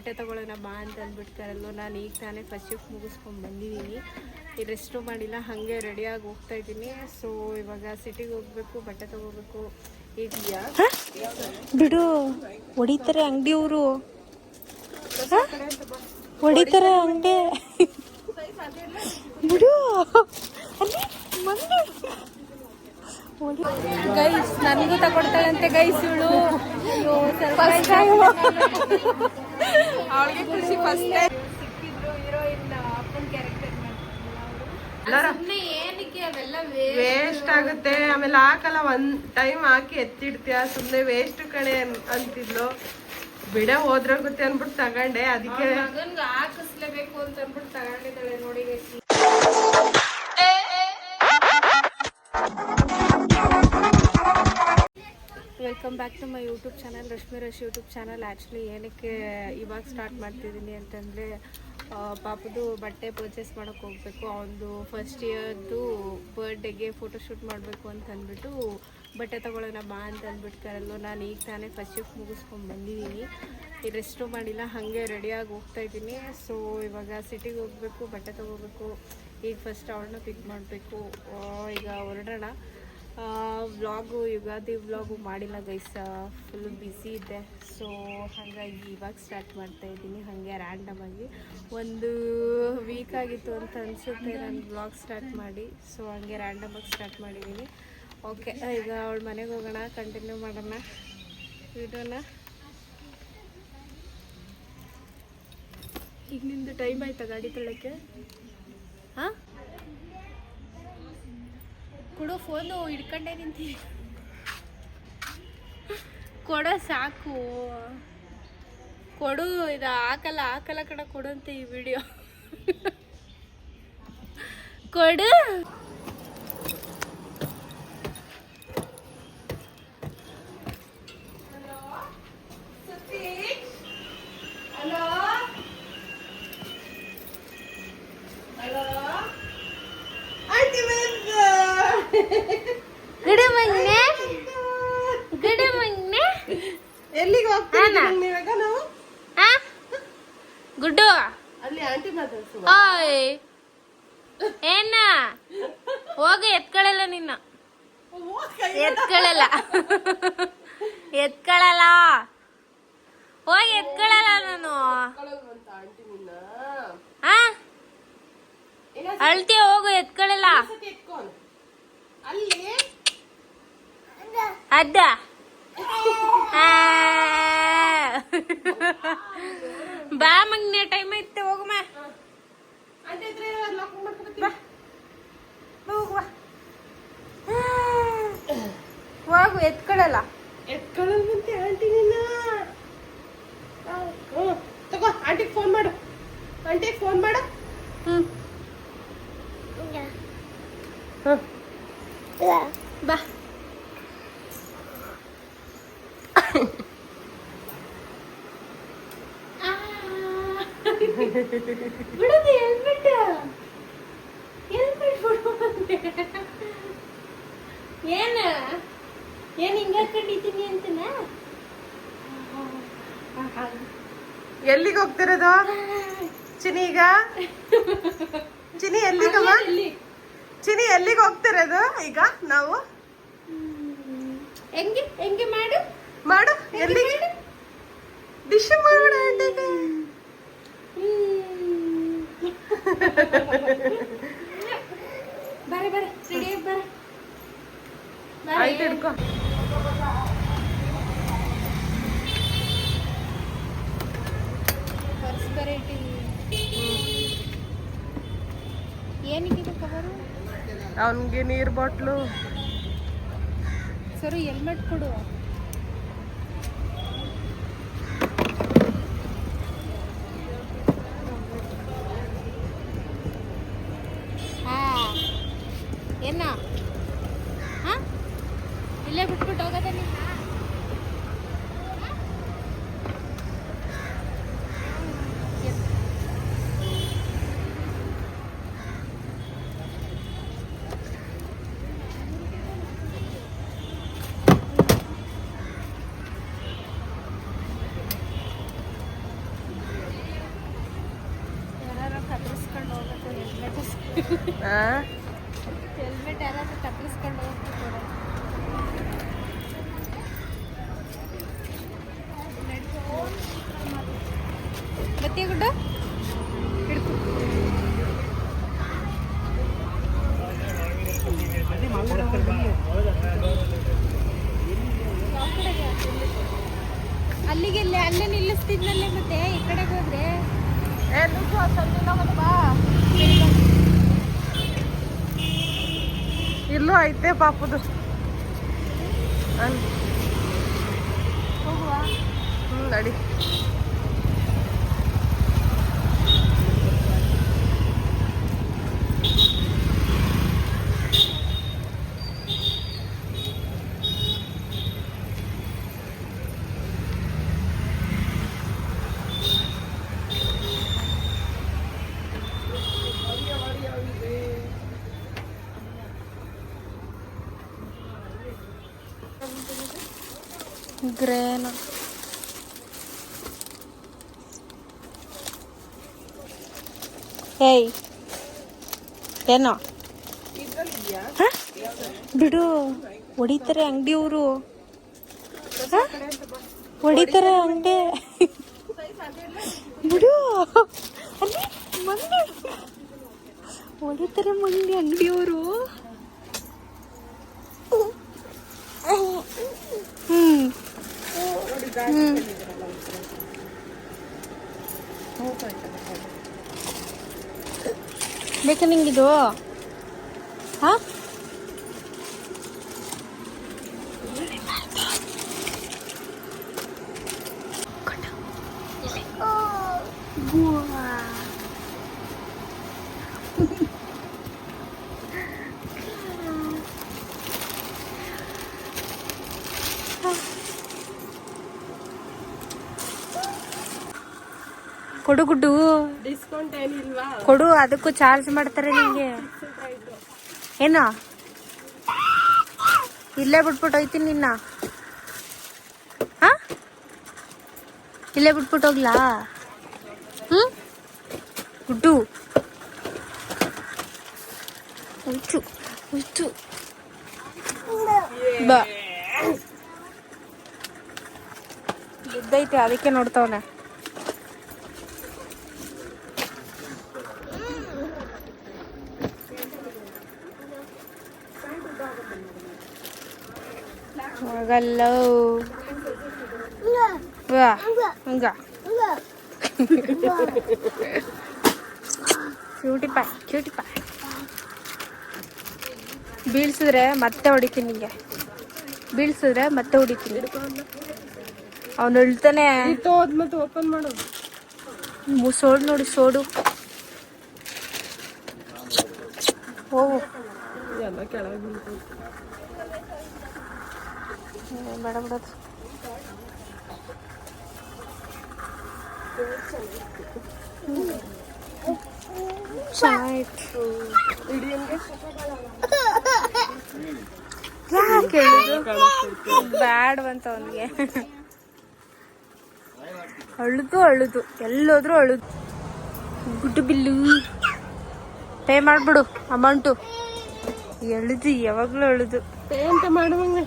ಬಟ್ಟೆ ತೊಗೊಳ್ಳೋಣ ಬಾ ಅಂತ ಅಂದ್ಬಿಟ್ಟು ನಾನು ಈಗ ತಾನೇ ಫಸ್ಟ್ ಶಿಫ್ಟ್ ಮುಗಿಸ್ಕೊಂಡು ಬಂದಿದ್ದೀನಿ. ಈ ರೆಸ್ಟು ಮಾಡಿಲ್ಲ, ಹಾಗೆ ರೆಡಿಯಾಗಿ ಹೋಗ್ತಾ ಇದ್ದೀನಿ. ಸೊ ಇವಾಗ ಸಿಟಿಗೆ ಹೋಗ್ಬೇಕು, ಬಟ್ಟೆ ತೊಗೋಬೇಕು. ಇದೆಯಾ ಬಿಡು, ಹೊಡಿತಾರೆ ಅಂಗಡಿಯವರು, ಹೊಡಿತಾರೆ ಅಂಗಡಿ ಬಿಡು. ಗೈಸ್ ನನಗೂ ತಗೊಡ್ತಾಳಂತೆ ಗೈಸ್ ಇವಳು. ಅವಳಿಗೆ ಖುಷಿ ಫಸ್ಟ್ ಸಿಕ್ಕಿದ್ರು. ಹೀರೋಯಿನ್ ಅಪ್ಪನ ಕ್ಯಾರೆಕ್ಟರ್ ಮಾಡ್ತಿದ್ರಲ್ಲ, ಏನಕ್ಕೆ ಅವೆಲ್ಲ ವೇಸ್ಟ್ ಆಗುತ್ತೆ, ಆಮೇಲೆ ಹಾಕಲ್ಲ, ಒಂದ್ ಟೈಮ್ ಹಾಕಿ ಎತ್ತಿಡ್ತೀಯ, ಸುಮ್ಮನೆ ವೇಸ್ಟ್ ಕಣೆ ಅಂತಿದ್ಲು. ಬಿಡ ಹೋದ್ರಾಗುತ್ತೆ ಅನ್ಬಿಟ್ಟು ತಗೊಂಡೆ. ಅದಕ್ಕೆ ಮಗನ್ಗೆ ಹಾಕಿಸ್ಲೇಬೇಕು ಅಂತ ಅನ್ಬಿಟ್ಟು ತಗೊಂಡಿದ್ದಾಳೆ ನೋಡಿ. Welcome back to my YouTube channel, Rashmi rush YouTube channel. Actually ಏನಕ್ಕೆ ಇವಾಗ ಸ್ಟಾರ್ಟ್ ಮಾಡ್ತಿದ್ದೀನಿ ಅಂತಂದರೆ, ಪಾಪದು ಬಟ್ಟೆ ಪರ್ಚೇಸ್ ಮಾಡೋಕ್ಕೆ ಹೋಗಬೇಕು. ಅವನದು ಫಸ್ಟ್ ಇಯರ್ದು ಬರ್ಡೇಗೆ ಫೋಟೋಶೂಟ್ ಮಾಡಬೇಕು ಅಂತ ಅಂದ್ಬಿಟ್ಟು ಬಟ್ಟೆ ತೊಗೊಳ್ಳೋಣ ಬಾ ಅಂತ ಅಂದ್ಬಿಟ್ಟು ನಾನು ಈಗ ತಾನೇ ಫಸ್ಟ್ ಶಿಫ್ಟ್ ಮುಗಿಸ್ಕೊಂಡು ಬಂದಿದ್ದೀನಿ. ಈ ರೆಸ್ಟು ಮಾಡಿಲ್ಲ, ಹಾಗೆ ರೆಡಿಯಾಗಿ ಹೋಗ್ತಾ ಇದ್ದೀನಿ. ಸೊ ಇವಾಗ ಸಿಟಿಗೆ ಹೋಗಬೇಕು, ಬಟ್ಟೆ ತೊಗೋಬೇಕು. ಈಗ ಫಸ್ಟ್ ಅವಳನ್ನ ಪಿಕ್ ಮಾಡಬೇಕು. ಈಗ ಹೊರಡೋಣ. ವ್ಲಾಗು, ಯುಗಾದಿ ವ್ಲಾಗು ಮಾಡಿಲ್ಲ ಗೈಸ್, ಫುಲ್ ಬ್ಯುಸಿ ಇದೆ. ಸೊ ಹಾಗಾಗಿ ಇವಾಗ ಸ್ಟಾರ್ಟ್ ಮಾಡ್ತಾಯಿದ್ದೀನಿ, ಹಾಗೆ ರ್ಯಾಂಡಮಾಗಿ. ಒಂದು ವೀಕ್ ಆಗಿತ್ತು ಅಂತ ಅನಿಸುತ್ತೆ ನಾನು ವ್ಲಾಗ್ ಸ್ಟಾರ್ಟ್ ಮಾಡಿ. ಸೊ ಹಾಗೆ ರ್ಯಾಂಡಮಾಗಿ ಸ್ಟಾರ್ಟ್ ಮಾಡಿದ್ದೀನಿ. ಓಕೆ, ಈಗ ಅವಳ ಮನೆಗೆ ಹೋಗೋಣ, ಕಂಟಿನ್ಯೂ ಮಾಡೋಣ ವಿಡಿಯೋನ. ಈಗ ನಿಂದು ಟೈಮ್ ಆಯ್ತಾ ಗಾಡಿ ತೊಳಕ್ಕೆ? ಹಾಂ, ಕೊಡು ಫೋನು, ಹಿಡ್ಕೊಂಡೇ ನಿಂತೀನಿ. ಕೊಡೋ ಸಾಕು, ಕೊಡು. ಇದು ಹಾಕಲ್ಲ ಕಡೆ ಕೊಡಂತೆ ಈ ವಿಡಿಯೋ. ಕೊಡು. ಎಲ್ಲಿಗೆ ಹೋಗ್ತೀವಿ ನಾವು? ಗುಡ್ಡು ಅಲ್ಲಿ ಆಂಟಿ ಮಾತಾಡ್ಸು. ಏನ ಹೋಗ, ಎತ್ಕೊಳ್ಳಲ್ಲ ನಿನ್ನ, ಎತ್ಕೊಳ್ಳಲ್ಲ ಹೋಗಿ ಎತ್ಕೊಳ್ಳಲ್ಲ ನಾನು. ಅಳ್ತೀಯ, ಹೋಗು, ಎತ್ಕೊಳ್ಳಲ್ಲ. ಅಡ್ಡ ಬಾ ಮಗ್ನೆ, ಟೈಮ್ ಐತೆ, ಹೋಗಮ್ಮ. ಹೋಗು, ಎತ್ಕೊಳ್ಳಲ್ಲ ಎತ್ಕೊಳ್ಳಲ್ವಂತೆ ಆಂಟಿ ನಿನ್ನ. ತಗೋ, ಆಂಟಿಗೆ ಫೋನ್ ಮಾಡು, ಆಂಟಿಗೆ ಫೋನ್ ಮಾಡು. ಬಾ. ಬಿಡೋದು ಹೆಲ್ಮೆಟ್ ಏನ್ ಹಿಂಗ ಹಾಕೊಂಡಿದ್ದೀನಿ ಅಂತನಾ? ಎಲ್ಲಿಗೆ ಹೋಗ್ತಿರೋದು ಚಿನಿ? ಈಗ ಚಿನಿ ಎಲ್ಲಿಗಮ್ಮ? ಚಿನಿ ಎಲ್ಲಿಗೆ ಹೋಗ್ತಿರೋದು ಈಗ ನಾವು? ಹೆಂಗೆ ಮಾಡು ಎಲ್ಲಿಗೆ? ಡಿಶ್ ಮಾಡೋಣ ಆಂಟಿಗೆ. ಬರ ರೆಡಿ ಬರ. ಆಯ್ತು, ಹಿಡ್ಕೊ. ಏನಿದೆ ಕವರು? ಅವನಿಗೆ ನೀರು ಬಾಟ್ಲು. ಸರಿ, ಹೆಲ್ಮೆಟ್ ಕೊಡು. ಏನ ಇಲ್ಲೇ ಬಿಟ್ಬಿಟ್ಟು ಹೋಗೋದ ನಿನ್ನ? ಹೆಲ್ಮೆಟ್ ಯಾರಾದ್ರೂ ತಪ್ಪಿಸ್ಕೊಂಡು ಹೋಗ್ತಿದ್ದಾರೆ. ಮತ್ತೆ ಗುಡ್ಡ ಹಿಡ್ಕೊ. ಅಲ್ಲಿಗೆ ಅಲ್ಲೇ ನಿಲ್ಲಿಸ್ತಿದ್ನಲ್ಲೇ, ಮತ್ತೆ ಈ ಕಡೆಗೆ ಹೋದ್ರೆ ಇಲ್ಲೂ ಐತೆ ಪಾಪದು. ಹೋಗುವ. ನಡಿ. ಗ್ರೇನ ಏಯ್ ಏನೋ ಬಿಡು, ಹೊಡಿತಾರೆ ಅಂಗಡಿಯವರು, ಹೊಡಿತಾರೆ ಅಂಗಡಿ. ಬಿಡು, ಅಲ್ಲಿ ಮಂಡಿ ಹೊಡಿತಾರೆ, ಮಂಡಿ ಅಂಗಡಿಯವರು. ಬೇಕಾ ನಿಂಗಿದು? ಹಾ, ಕೊಡು ಗುಡ್ಡು, ಡಿಸ್ಕೌಂಟ್ ಏನಿಲ್ವಾ? ಕೊಡು, ಅದಕ್ಕೂ ಚಾರ್ಜ್ ಮಾಡ್ತಾರೆ ನಿಂಗೆ. ಏನೋ ಇಲ್ಲೇ ಬಿಟ್ಬಿಟ್ಟು ಹೋಯ್ತೀನಿ ನಿನ್ನ. ಹಾ, ಇಲ್ಲೇ ಬಿಟ್ಬಿಟ್ಟು ಹೋಗ್ಲಾ? ಗುಡ್ಡು ಹೋಯ್ತು ಹೋಯ್ತು. ಬಾ, ಬಿದ್ದೈತೆ, ಅದಕ್ಕೆ ನೋಡ್ತಾವನೆ. ಹೋಗಲ್ಲ. ವಾ, ಹಂಗ ಕ್ಯೂಟಿ ಪಾಯ್. ಬೀಳ್ಸಿದ್ರೆ ಮತ್ತೆ ಹೊಡಿತೀನಿ ನಿಂಗೆ, ಬೀಳ್ಸಿದ್ರೆ ಮತ್ತೆ ಹೊಡಿತೀನಿ. ಅವನು ಹೇಳ್ತಾನೆ. ಮತ್ತೆ ಓಪನ್ ಮಾಡು. ಸೋಡು ನೋಡಿ, ಸೋಡು. ಹೋಗು, ಎಲ್ಲ ಕೆಳಗೆ ಬೇಡ ಬಿಡೋದು. ಚೆನ್ನಾಗಿತ್ತು. ಯಾಕೆ ಹೇಳಿದ್ದು ಬ್ಯಾಡ್ವಂತ ಅವನಿಗೆ? ಅಳುದು ಎಲ್ಲೋದ್ರೂ ಅಳುದು. ಗುಡ್ಡು ಬಿಲ್ಲು ಪೇ ಮಾಡ್ಬಿಡು ಅಮೌಂಟು. ಎಳುದು, ಯಾವಾಗ್ಲೂ ಅಳುದು. ಪೇ ಅಂತ ಮಾಡುವಂಗೆ.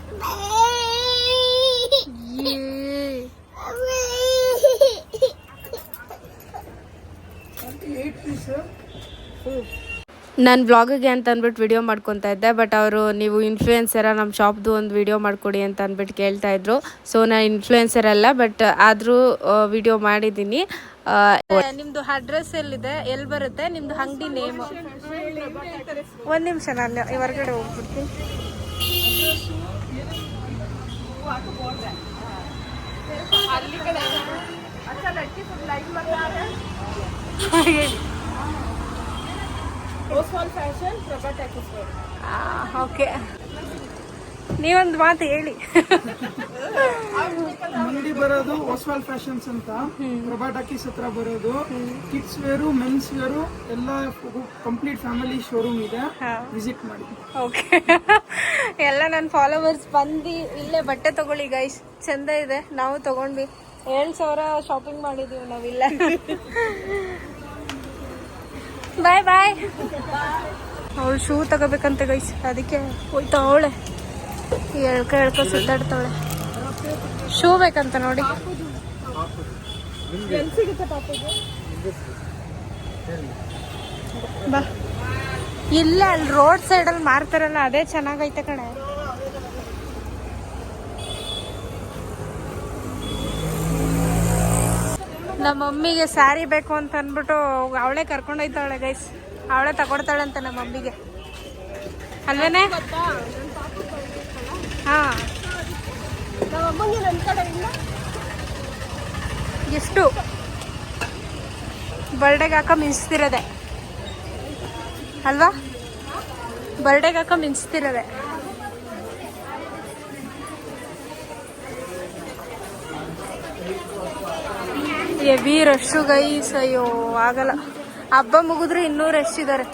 ನಾನು ವ್ಲಾಗಿಗೆ ಅಂತ ಅಂದ್ಬಿಟ್ಟು ವಿಡಿಯೋ ಮಾಡ್ಕೊತಾ ಇದ್ದೆ, ಬಟ್ ಅವರು ನೀವು ಇನ್ಫ್ಲೂಯೆನ್ಸರ, ನಮ್ಮ ಶಾಪ್ದು ಒಂದು ವಿಡಿಯೋ ಮಾಡಿಕೊಡಿ ಅಂತ ಅಂದ್ಬಿಟ್ಟು ಕೇಳ್ತಾ ಇದ್ರು. ಸೊ ನಾನು ಇನ್ಫ್ಲೂಯೆನ್ಸರ್ ಅಲ್ಲ, ಬಟ್ ಆದರೂ ವಿಡಿಯೋ ಮಾಡಿದ್ದೀನಿ. ನಿಮ್ಮದು ಅಡ್ರೆಸ್ ಎಲ್ಲಿದೆ, ಎಲ್ಲಿ ಬರುತ್ತೆ ನಿಮ್ಮದು ಅಂಗಡಿ ನೇಮು? ಒಂದು ನಿಮಿಷ, ನಾನು ಹೊರಗಡೆ ಹೋಗ್ಬಿಡ್ತೀನಿ. ಓಕೆ, ನೀವೊಂದು ಮಾತು ಹೇಳಿ. ಅಂಗಡಿ ಬರೋದು ಓಸ್ವಾಲ್ ಫ್ಯಾಷನ್ಸ್ ಅಂತ, ಪ್ರಭಾ ಟಾಕೀಸ್ ಹತ್ರ ಬರೋದು. ಕಿಡ್ಸ್ ವೇರು, ಮೆನ್ಸ್ ವೇರು ಎಲ್ಲ ಕಂಪ್ಲೀಟ್ ಫ್ಯಾಮಿಲಿ ಶೋರೂಮ್ ಇದೆ, ವಿಸಿಟ್ ಮಾಡಿ. ಓಕೆ, ಎಲ್ಲ ನನ್ನ ಫಾಲೋವರ್ಸ್ ಬಂದು ಇಲ್ಲೇ ಬಟ್ಟೆ ತಗೊಳ್ಳಿ ಗೈಸ್, ಚಂದ ಇದೆ. ನಾವು ತಗೊಂಡ್ವಿ, 7,000 ಶಾಪಿಂಗ್ ಮಾಡಿದೀವಿ ನಾವಿಲ್ಲ. ಬಾಯ್ ಬಾಯ್. ಅವಳು ಶೂ ತಗೋಬೇಕಂತ ಗೈಸ್, ಅದಕ್ಕೆ ಹೋಯ್ತಾವಳೆ. ಎಳ್ಕೊ ಸುತ್ತಾಡ್ತಾವಳೆ. ಶೂ ಬೇಕಂತ ನೋಡಿ. ಬಾ, ಇಲ್ಲ ಅಲ್ಲಿ ರೋಡ್ ಸೈಡಲ್ಲಿ ಮಾರ್ತಾರಲ್ಲ ಅದೇ ಚೆನ್ನಾಗೈತೆ ಕಣೆ. ನಮ್ಮ ಮಮ್ಮಿಗೆ ಸ್ಯಾರಿ ಬೇಕು ಅಂತ ಅಂದ್ಬಿಟ್ಟು ಅವಳೇ ಕರ್ಕೊಂಡೋಯ್ತಾವಳೆ ಗೈಸ್. ಅವಳೇ ತಗೊಡ್ತಾಳೆ ಅಂತ ನಮ್ಮ ಮಮ್ಮಿಗೆ, ಅಲ್ವೇನೆ? ಹಾ, ಎಷ್ಟು ಬರ್ಡೇಗೆ ಹಾಕ ಮಿಂಚ್ತಿರೋದೆ ಅಲ್ವಾ? ಬರ್ಡೇಗೆ ಹಾಕ ಮಿಂಚ್ತಿರೋದೆ. ಹೆವಿ ರಶ್ಶು ಗೈಸ್, ಅಯ್ಯೋ ಆಗಲ್ಲ. ಹಬ್ಬ ಮುಗಿದ್ರೆ ಇನ್ನೂ ರಶ್ ಇದ್ದಾರೆ.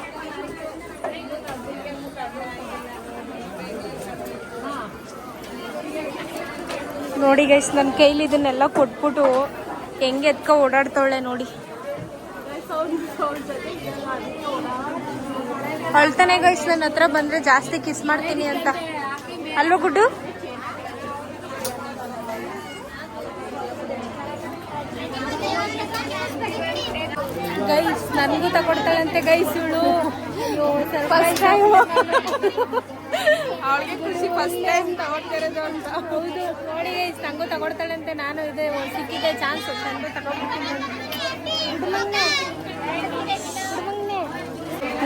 ನೋಡಿ ಗೈಸ್, ನನ್ನ ಕೈಲಿ ಇದನ್ನೆಲ್ಲ ಕೊಟ್ಬಿಟ್ಟು ಹೆಂಗೆ ಎತ್ಕೊ ಓಡಾಡ್ತಾವಳೆ ನೋಡಿ. ಅಳ್ತಾನೆ ಗೈಸ್, ನನ್ನ ಹತ್ರ ಬಂದ್ರೆ ಜಾಸ್ತಿ ಕಿಸ್ ಮಾಡ್ತೀನಿ ಅಂತ. ಅಲ್ವಾ ಗುಡ್ಡು? ಗೈಸ್ ನನಗೂ ತಗೊಡ್ತಾಳಂತೆ ಗೈಸ್ ಇವಳು. ಅವಳಿಗೆ ಖುಷಿ ಫಸ್ಟ್ ಟೈಮ್ ತಗೊಳ್ತಿರೋದು ಅಂತ. ಹೌದು ನೋಡಿ ಗೈಸ್, ನಂಗೂ ತಗೊಡ್ತಾಳಂತೆ. ನಾನು ಇದೆ ಸಿಕ್ಕಿದೆ ಚಾನ್ಸ್, ನನಗೂ ತಗೊಡ್ತೀನಿ.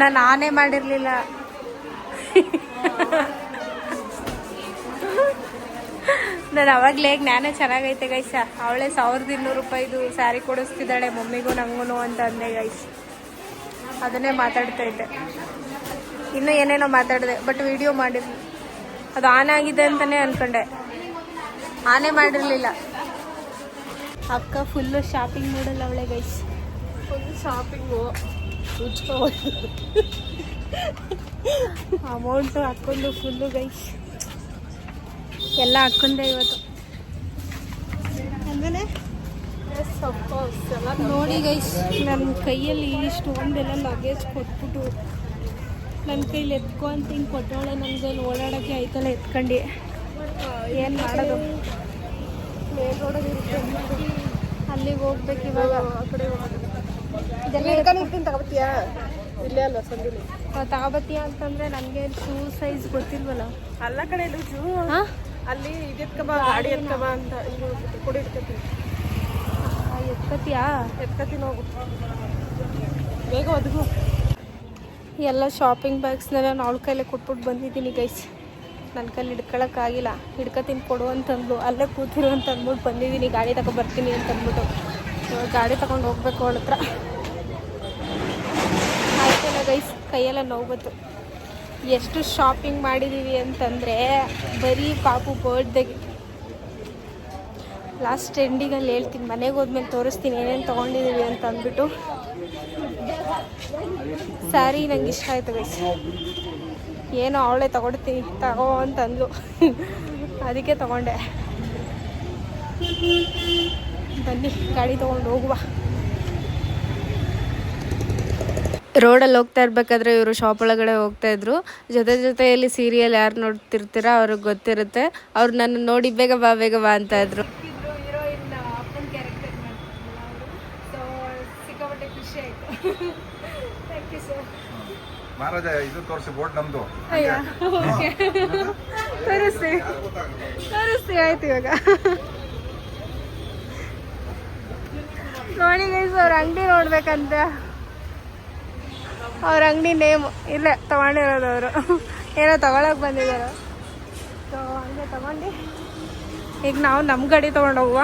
ನಾನು ಆನೆ ಮಾಡಿರ್ಲಿಲ್ಲ. ನಾನು ಅವಾಗಲೇ ಜ್ಞಾನ ಚೆನ್ನಾಗೈತೆ ಗೈಸ. ಅವಳೇ 1200 ರೂಪಾಯಿದು ಸ್ಯಾರಿ ಕೊಡಿಸ್ತಿದ್ದಾಳೆ ಮಮ್ಮಿಗೂ ನಂಗೂ ಅಂತ ಅಂದೆ ಗೈಸ್. ಅದನ್ನೇ ಮಾತಾಡ್ತಾ ಇದ್ದೆ. ಇನ್ನೂ ಏನೇನೋ ಮಾತಾಡಿದೆ, ಬಟ್ ವಿಡಿಯೋ ಮಾಡಿರ್ಲಿ. ಅದು ಆನೆ ಆಗಿದೆ ಅಂತಲೇ ಅನ್ಕೊಂಡೆ, ಆನೆ ಮಾಡಿರಲಿಲ್ಲ. ಅಕ್ಕ ಫುಲ್ಲು ಶಾಪಿಂಗ್ ಮಾಡಲ್ಲ ಅವಳೆ ಗೈಸ್. ಫುಲ್ ಶಾಪಿಂಗು ಅಮೌಂಟು ಹಾಕ್ಕೊಂಡು ಫುಲ್ಲು ಗೈಸ್ ಎಲ್ಲ ಹಾಕ್ಕೊಂಡೆ ಇವತ್ತು. ಆಮೇಲೆ ನೋಡಿ ಗೈಸ್, ನನ್ನ ಕೈಯಲ್ಲಿ ಇಷ್ಟು ಒಂದೆಲ್ಲ ಲಗೇಜ್ ಕೊಟ್ಬಿಟ್ಟು ನನ್ನ ಕೈಲಿ ಎತ್ಕೊ ಅಂತ ಹಿಂಗೆ ಕೊಟ್ಟವಳೆ. ನನ್ನ ಕೈಲಿ ಓಡಾಡೋಕ್ಕೆ ಆಯ್ತಲ್ಲ ಎತ್ಕೊಂಡು. ಏನು ಮಾಡೋದು? ಮೇನ್ ರೋಡಲ್ಲಿ ಇರುತ್ತೆ, ಅಲ್ಲಿಗೆ ಹೋಗ್ಬೇಕು ಇವಾಗ. ಆ ಕಡೆ ತಗೋತೀಯಾ? ಇಲ್ಲೇ ಅಲ್ಲ ಸಂದಿಲಿ ತಗೋಬತ್ತೀಯ ಅಂತಂದ್ರೆ ನನಗೆ ಶೂ ಸೈಜ್ ಗೊತ್ತಿಲ್ವಲ್ಲ. ಅಲ್ಲ ಕಡೆ ಲೂಜು, ಹಾಂ, ಅಲ್ಲಿ ಇದೆತ್ಕಬ, ಗಾಡಿ ಎತ್ಕಬ ಅಂತ ಇಲ್ಲಿ ಕೊಡಿ ಇಟ್ಕತ್ತೀನಿ. ಎತ್ಕತ್ತೀಯಾ? ಎತ್ಕತ್ತೀನಿ, ಹೋಗು ಬೇಗ ಒದಗು. ಎಲ್ಲ ಶಾಪಿಂಗ್ ಬ್ಯಾಗ್ಸ್ನ ನಾನು ಅವಳ ಕೈಲೇ ಕೊಟ್ಬಿಟ್ಟು ಬಂದಿದ್ದೀನಿ ಗೈಸ್. ನನ್ನ ಕೈಲಿ ಹಿಡ್ಕೊಳಕ್ಕಾಗಿಲ್ಲ. ಹಿಡ್ಕೊತೀನಿ ಕೊಡು ಅಂತಂದು ಅಲ್ಲೇ ಕೂತಿರು ಅಂತ ಅಂದ್ಬಿಟ್ಟು ಬಂದಿದ್ದೀನಿ. ಗಾಡಿ ಬರ್ತೀನಿ ಅಂತ ಅಂದ್ಬಿಟ್ಟು ಗಾಡಿ ತಗೊಂಡು ಹೋಗ್ಬೇಕು ಅವಳ ಹತ್ರ. ಆಯ್ತಲ್ಲ ಗೈಸ್, ಕೈಯೆಲ್ಲ ನೋವು ಬಂತು. ಎಷ್ಟು ಶಾಪಿಂಗ್ ಮಾಡಿದ್ದೀವಿ ಅಂತಂದರೆ ಬರೀ ಪಾಪು ಬರ್ತ್ಡೇಗೆ. ಲಾಸ್ಟ್ ಎಂಡಿಗಲ್ಲಿ ಹೇಳ್ತೀನಿ, ಮನೆಗೆ ಹೋದ್ಮೇಲೆ ತೋರಿಸ್ತೀನಿ ಏನೇನು ತೊಗೊಂಡಿದ್ದೀವಿ ಅಂತ ಅಂದ್ಬಿಟ್ಟು. ಸ್ಯಾರಿ ನಂಗೆ ಇಷ್ಟ ಆಯಿತು ಗೈಸ್. ಏನೋ ಅವಳೇ ತಗೊಡ್ತೀನಿ ತಗೋ ಅಂತಂದ್ಲು, ಅದಕ್ಕೆ ತಗೊಂಡೆ. ಬನ್ನಿ ಗಾಡಿ ತೊಗೊಂಡು ಹೋಗುವ. ರೋಡಲ್ಲಿ ಹೋಗ್ತಾ ಇರ್ಬೇಕಾದ್ರೆ ಇವರು ಶಾಪ್ ಒಳಗಡೆ ಹೋಗ್ತಾ ಇದ್ರು. ಜೊತೆಯಲ್ಲಿ ಸೀರಿಯಲ್ ಯಾರು ನೋಡ್ತಿರ್ತೀರ ಅವ್ರಿಗೆ ಗೊತ್ತಿರುತ್ತೆ. ಅವ್ರು ನನ್ನ ನೋಡಿ ಬೇಗ ಬಾ ಅಂತ ಇದ್ರು. ಹೀರೋಯಿನ್ ಅಪ್ಪನ ಕ್ಯಾರೆಕ್ಟರ್ ಮಾಡ್ತಿದ್ರಲ್ಲ ಅವರು. ಸೊ ಸಿಕ್ಕಾಪಟ್ಟೆ ಖುಷಿ ಆಯಿತು. Thank you sir. ಮಹಾರಾಜ ಇದು ತೋರಿಸಿ ಬೋರ್ಡ್ ನಮ್ದು. ಅಯ್ಯ, ಓಕೆ, ತೋರಿಸ್ತೀವಿ ಆಯ್ತು. ಇವಾಗ ನೋಡಿ ಗೈಸ್, ಅವ್ರ ಅಂಗಡಿ ನೋಡ್ಬೇಕಂತ. ಅವ್ರ ಅಂಗಡಿ ನೇಮು ಇಲ್ಲೇ ತಗೊಂಡಿರೋದು. ಅವರು ಏನೋ ತಗೊಳಕ್ ಬಂದಿದ್ದಾರೆ. ಸೊ ಹಂಗೆ ತಗೊಂಡು ಈಗ ನಾವು ನಮ್ಮ ಗಾಡಿ ತೊಗೊಂಡು ಹೋಗುವ.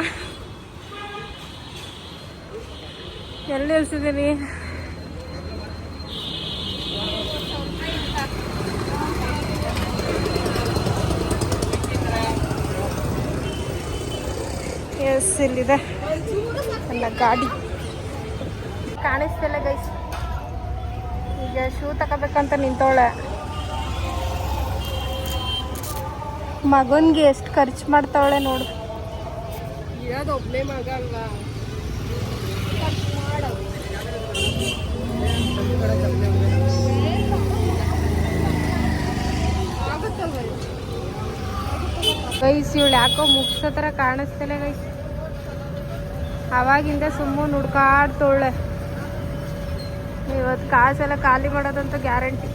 ಎಲ್ಲಿ ನಿಲ್ಸಿದ್ದೀನಿ? ಎಸ್, ಇಲ್ಲಿದೆ ನನ್ನ ಗಾಡಿ. ಕಾಣಿಸ್ತಿಲ್ಲ ಗೈಸ್. ಈಗ ಶೂ ತಗೋಬೇಕಂತ ನಿಂತವಳೆ. ಮಗನ್ಗೆ ಎಷ್ಟು ಖರ್ಚು ಮಾಡ್ತಾವಳೆ ನೋಡು. ಇರೋದು ಒಬ್ಬನೇ ಮಗ ಅಲ್ವಾ? ಗೈಸ್ ಇವಳು ಯಾಕೋ ಮುಗ್ಸೋ ಥರ ಕಾಣಿಸ್ತಿಲ್ಲ ಗೈಸ್. ಅವಾಗಿಂದ ಸುಮ್ಮನೆ ಹುಡ್ಕಾಡ್ತೋಳೆ. ಇವತ್ತು ಕಾಸೆಲ್ಲ ಖಾಲಿ ಮಾಡೋದಂತ ಗ್ಯಾರಂಟಿ.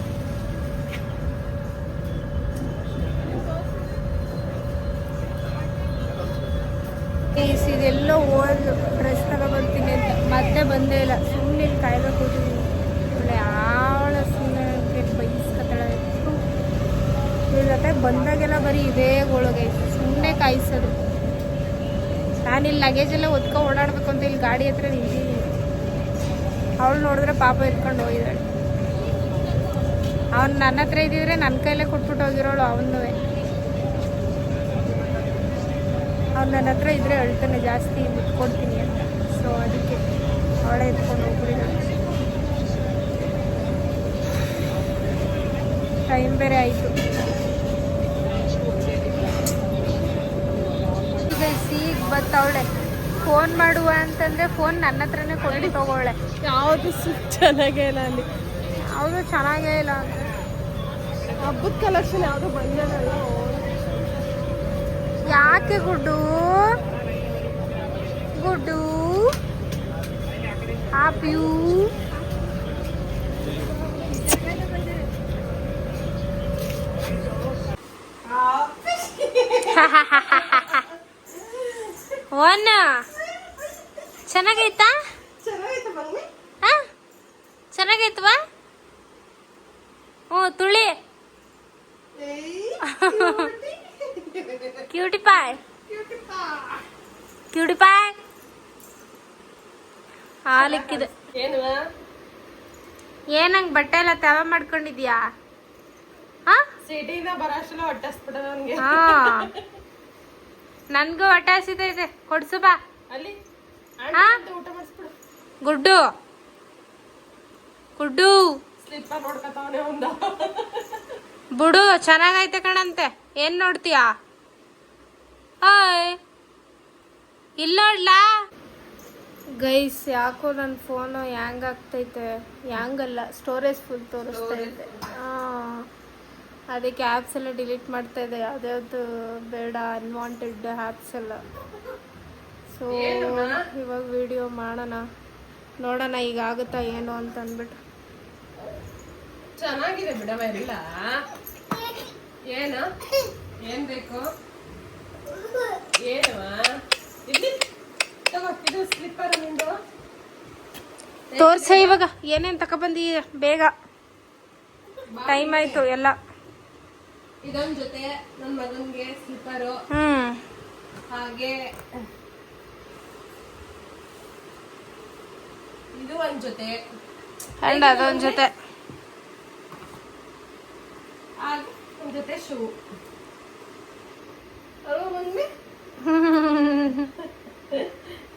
ಇದೆಲ್ಲೋ ಓಲ್ಡ್ ಡ್ರೆಸ್ ತಗೊಬರ್ತೀನಿ ಅಂತ ಮತ್ತೆ ಬಂದೇ ಇಲ್ಲ. ಸುಮ್ಮನೆ ಇಲ್ಲಿ ಕಾಯ್ದೆ ಕೂತಿದ್ದೀನಿ. ಒಳ್ಳೆ ಆಳ ಸುಮ್ಮನೆ ಬೈಸ್ಕೊತಾಳೆ. ಇವ್ರ ಜೊತೆ ಬಂದಾಗೆಲ್ಲ ಬರೀ ಇದೇ ಗೋಳಗೆ ಸುಮ್ಮನೆ ಕಾಯಿಸೋದು. ನಾನಿಲ್ಲಿ ಲಗೇಜ್ ಎಲ್ಲ ಒತ್ಕೊ ಓಡಾಡ್ಬೇಕು ಅಂತ ಇಲ್ಲಿ ಗಾಡಿ ಹತ್ರ ನಿಂತಿದ್ದೀನಿ. ಅವಳು ನೋಡಿದ್ರೆ ಪಾಪ ಇಟ್ಕೊಂಡು ಹೋಗಿದ್ದಾಳೆ. ಅವ್ನು ನನ್ನ ಹತ್ರ ಇದ್ದಿದ್ರೆ ನನ್ನ ಕೈಲೇ ಕೊಟ್ಬಿಟ್ಟು ಹೋಗಿರೋಳು ಅವನು. ಅವ್ನು ನನ್ನ ಹತ್ರ ಇದ್ರೆ ಹೇಳ್ತಾನೆ ಜಾಸ್ತಿ ಕೊಡ್ತೀನಿ ಅಂತ. ಸೊ ಅದಕ್ಕೆ ಅವಳೇ ಎತ್ಕೊಂಡು ಹೋಗ್ಬಿಟ್ಟಿದ್ದಾಳೆ. ಟೈಮ್ ಬೇರೆ ಆಯಿತು. ಈಗ ಈಗ ಬತ್ತವಳೆ. ಫೋನ್ ಮಾಡುವ ಅಂತಂದರೆ ಫೋನ್ ನನ್ನ ಹತ್ರನೇ ಕೊಟ್ಟು ತಗೊಳ್ಳೆ. ಯಾವುದು ಚೆನ್ನಾಗೇ ಇಲ್ಲ ಅಲ್ಲಿ. ಯಾವುದು ಚೆನ್ನಾಗೇ ಇಲ್ಲ ಅಂತ. ಹಬ್ಬದ ಕಲೆಕ್ಷನ್ ಯಾವುದು ಬಂದಿಲ್ಲ. ಯಾಕೆ ಗುಡ್ಡು ಗುಡ್ಡು ಆಪ್ಯೂ ಒನ್ ಚೆನ್ನಾಗೈತಾ? ಚೆನ್ನಾಗೈತವಾ? ಹ್ಞೂ ತುಳಿ ಕ್ಯೂಟಿ ಪಾಯ್ ಕ್ಯೂಟಿ ಪಾಯ್ ಹಾಲಿಕ್ಕಿದೆ. ಏನಂಗ್ ಬಟ್ಟೆ ಎಲ್ಲ ತವ ಮಾಡ್ಕೊಂಡಿದ್ಯಾ? ಸಿಟಿಯಿಂದ ಬರೋಷ್ಟೆಲ್ಲ ಹೊಟ್ಟಸ್ಬಿಡ ನನಗೆ. ಹಾ ನನ್ಗೂ ಹೊಟ್ಟೆ ಹಸಿತೈತೆ. ಕೊಡ್ಸು ಬಾ. ಅಲ್ಲಿ ಊಟ ಮಾಡಿಸ್ಬಿಡು. ಗುಡ್ಡು ಗುಡ್ಡು ಸ್ಲಿಪ್ಪರ್ ನೋಡ್ಕೊತಾವನೆ ಒಂದು. ಬಿಡು ಚೆನ್ನಾಗೈತೆ ಕಣಂತೆ. ಏನ್ ನೋಡ್ತೀಯಾ? ಹಾಯ್ ಇಲ್ಲ ನೋಡ್ಲಾ ಗೈಸ್. ಯಾಕೋ ನನ್ನ ಫೋನು ಹ್ಯಾಂಗ್ ಆಗ್ತೈತೆ. ಹ್ಯಾಂಗಲ್ಲ, ಸ್ಟೋರೇಜ್ ಫುಲ್ ತೋರಿಸ್ತೈತೆ. ಅದಕ್ಕೆ ಆ್ಯಪ್ಸ್ ಎಲ್ಲ ಡಿಲೀಟ್ ಮಾಡ್ತಾ ಇದೆ. ಯಾವ್ದ್ಯಾವ್ದು ಬೇಡ ಅನ್ವಾಂಟೆಡ್ ಆ್ಯಪ್ಸ್ ಎಲ್ಲ. ಸೊ ಇವಾಗ ವಿಡಿಯೋ ಮಾಡೋಣ, ನೋಡೋಣ ಈಗ ಆಗುತ್ತಾ ಏನು ಅಂತ ಅಂದ್ಬಿಟ್ಟು. ಚೆನ್ನಾಗಿದೆ ಬಿಡವ ಎಲ್ಲ. ಏನು ಏನ್ ಬೇಕು? ಏನವ ಇಲ್ಲಿ ತಗೋ. ಇದು ಸ್ಲಿಪ್ಪರ್ ನಿಂದು. ತೋರ್ಸ ಇವಾಗ ಏನೇನು ತಗೊಬಂದಿ ಬೇಗ. ಟೈಮ್ ಆಯ್ತು ಎಲ್ಲ. ಇದೊಂದ್ ಜೊತೆ ನನ್ನ ಮಗನ್ಗೆ ಸ್ಲಿಪ್ಪರು. ಹಾಗೆ ಇದು ಒಂದ್ ಜೊತೆ ಅಂಡ್ ಅದೊಂದ್ ಜೊತೆ. ಹಾಗೆ ಒಂದ್ ಜೊತೆ ಶೂ.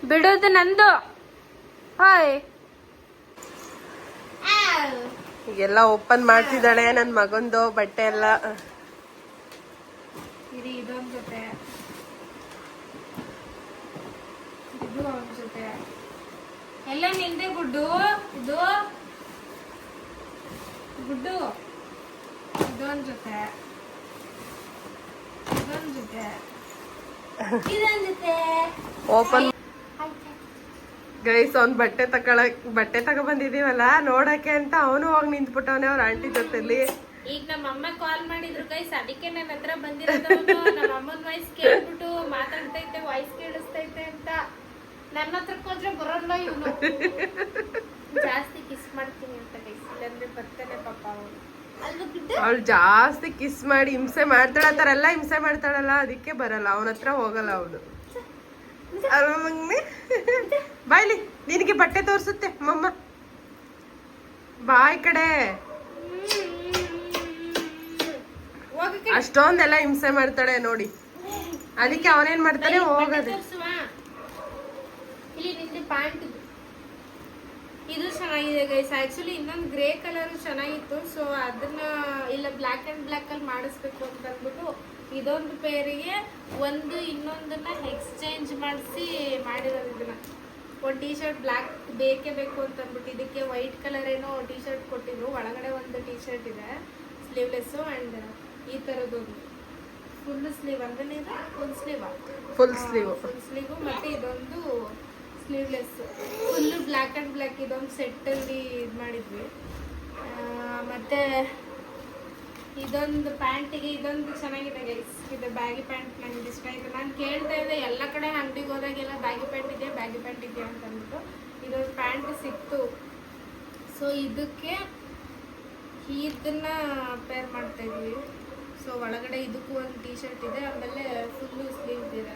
ಬಿಡೋದು ನಂದು. ಹಾಯ್ ಈಗೆಲ್ಲ ಓಪನ್ ಮಾಡ್ತಿದ್ದಾಳೆ ನನ್ನ ಮಗಂದು ಬಟ್ಟೆ ಎಲ್ಲ. ಇದು ಇದೊಂದ್ ಜೊತೆ, ಇದು ಒಂದ್ ಜೊತೆ. ಎಲ್ಲ ನಿಂದೆ ಗುಡ್ಡು. ಇದು ಗುಡ್ಡು ಇದೊಂದ್ ಜೊತೆ, ಇದೊಂದ್ ಜೊತೆ, ಇದೊಂದ್ ಜೊತೆ. ಓಪನ್ ಗೈಸ್ ಅವ್ನ್ ಬಟ್ಟೆ ತಗೊಬಂದಿದೀವಲ್ಲ ನೋಡಕ್ಕೆ ಅಂತ ಅವನು ಹೋಗಿ ನಿಂತ್ಬಿಟ್ಟವನೆ ಅವ್ರ ಆಂಟಿ ಜೊತೆಲಿ. ಈಗ ನಮ್ಮ ಅಮ್ಮ ಕಾಲ್ ಮಾಡಿದ್ರು ಗೈಸ್, ಅದಕ್ಕೆ ನನ್ನ ಹತ್ರ ಬಂದಿರೋದು. ನಮ್ಮ ಅಮ್ಮನ ವಾಯ್ಸ್ ಕೇಳ್ಬಿಟ್ಟು ಮಾತಾಡ್ತೈತೆ, ವಾಯ್ಸ್ ಕೇಳಿಸ್ತೈತೆ ಅಂತ. ನನ್ನ ಹತ್ರಕ್ಕೆ ಹೋದ್ರೆ ಬರೋಲ್ಲ ಇವನು. ಜಾಸ್ತಿ ಕಿಸ್ ಮಾಡ್ತೀನಿ ಅಂತ ಗೈಸ್, ಇಲ್ಲಾಂದ್ರೆ ಬರ್ತಾನೆ ಪಾಪ ಅವನು. ಅವಳು ಜಾಸ್ತಿ ಕಿಸ್ ಮಾಡಿ ಹಿಂಸೆ ಮಾಡ್ತಾಳ. ಆ ಥರ ಎಲ್ಲ ಹಿಂಸೆ ಮಾಡ್ತಾಳಲ್ಲ, ಅದಕ್ಕೆ ಬರಲ್ಲ ಅವನ ಹತ್ರ ಹೋಗಲ್ಲ ಅವಳು. ಬಾಯ್ಲಿ ನಿನಗೆ ಬಟ್ಟೆ ತೋರ್ಸುತ್ತೆ ಮಮ್ಮ. ಬಾಯ್ ಕಡೆ ಅಷ್ಟೊಂದೆಲ್ಲ ಹಿಂಸೆ ಮಾಡ್ತಾಳೆ ನೋಡಿ. ಅದಕ್ಕೆ ಅವನೇನ್ ಮಾಡ್ತಾನೆ ಹೋಗೋದು. ಇಲ್ಲಿ ನಿಂದು ಪ್ಯಾಂಟ್ ಇದು ಚೆನ್ನಾಗಿದೆ ಗೈಸ್. ಆಕ್ಚುಲಿ ಇನ್ನೊಂದು ಗ್ರೇ ಕಲರ್ ಚೆನ್ನಾಗಿತ್ತು. ಸೊ ಅದನ್ನ ಇಲ್ಲ ಬ್ಲ್ಯಾಕ್ ಅಂಡ್ ಬ್ಲ್ಯಾಕ್ ಅಲ್ಲಿ ಮಾಡಿಸ್ಬೇಕು ಅಂತ ಅಂದ್ಬಿಟ್ಟು ಇದೊಂದು ಪೇರಿಗೆ ಒಂದು ಇನ್ನೊಂದನ್ನ ಎಕ್ಸ್ಚೇಂಜ್ ಮಾಡಿಸಿ ಮಾಡಿರೋದು. ಇದನ್ನ ಒಂದು ಟೀ ಶರ್ಟ್ ಬ್ಲ್ಯಾಕ್ ಬೇಕೇ ಬೇಕು ಅಂತ ಅಂದ್ಬಿಟ್ಟು ಇದಕ್ಕೆ ವೈಟ್ ಕಲರ್ ಏನೋ ಟೀ ಶರ್ಟ್ ಕೊಟ್ಟಿದ್ರು. ಒಳಗಡೆ ಒಂದು ಟೀ ಶರ್ಟ್ ಇದೆ ಸ್ಲೀವ್ಲೆಸ್ಸು, ಆ್ಯಂಡ್ ಈ ಥರದ್ದೊಂದು ಫುಲ್ ಸ್ಲೀವ್ ಅಂದ್ರೆ full sleeve full sleeve. Full sleeve ಮತ್ತೆ ಇದೊಂದು sleeveless full black and black ಇದೊಂದು ಸೆಟ್ಟಲ್ಲಿ ಇದು ಮಾಡಿದ್ವಿ. ಮತ್ತೆ ಇದೊಂದು ಪ್ಯಾಂಟಿಗೆ ಇದೊಂದು ಚೆನ್ನಾಗಿದೆ ಗೈಸ್. ಇದು ಬ್ಯಾಗಿ ಪ್ಯಾಂಟ್ ನನಗೆ ಇಷ್ಟ ಆಯಿತು. ನಾನು ಕೇಳ್ತಾ ಇದ್ದೆ ಎಲ್ಲ ಕಡೆ ಅಂಗಡಿಗೆ ಹೋದಾಗೆಲ್ಲ ಬ್ಯಾಗಿ ಪ್ಯಾಂಟ್ ಇದೆಯಾ ಅಂತ ಅಂದ್ಬಿಟ್ಟು ಇದೊಂದು ಪ್ಯಾಂಟ್ ಸಿಕ್ತು. ಸೊ ಇದಕ್ಕೆ ಇದನ್ನ ಪೇರ್ ಮಾಡ್ತಾ ಇದ್ವಿ. ಸೊ ಒಳಗಡೆ ಇದಕ್ಕೂ ಒಂದು ಟೀ ಶರ್ಟ್ ಇದೆ, ಆಮೇಲೆ ಫುಲ್ಲು ಸ್ಲೀವ್ಸ್ ಇದೆ.